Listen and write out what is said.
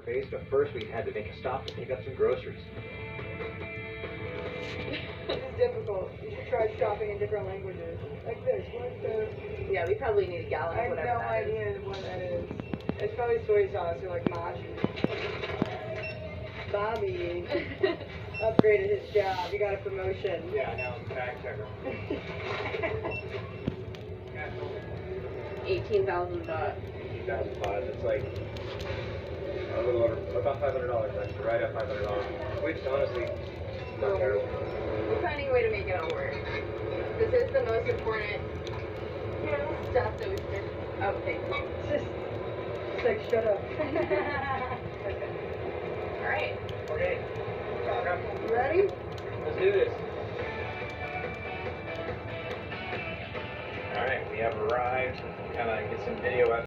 Base, but first we had to make a stop to pick up some groceries. This is difficult. You should try shopping in different languages. Like this. What's the... Yeah, we probably need a gallon I of have whatever no that idea is. what that is. It's probably soy sauce or like maji. Bobby upgraded his job. He got a promotion. Yeah, now I'm fact checker. 18,000 baht. 18,005. It's like a little over, about $500 actually, right at $500. Which honestly, not terrible. We're finding a way to make it all work. This is the most important stuff that we should. Oh, thank you. It's like, shut up. Okay. All right. Okay. You ready? Let's do this. All right, we have arrived. Kind of get some video out.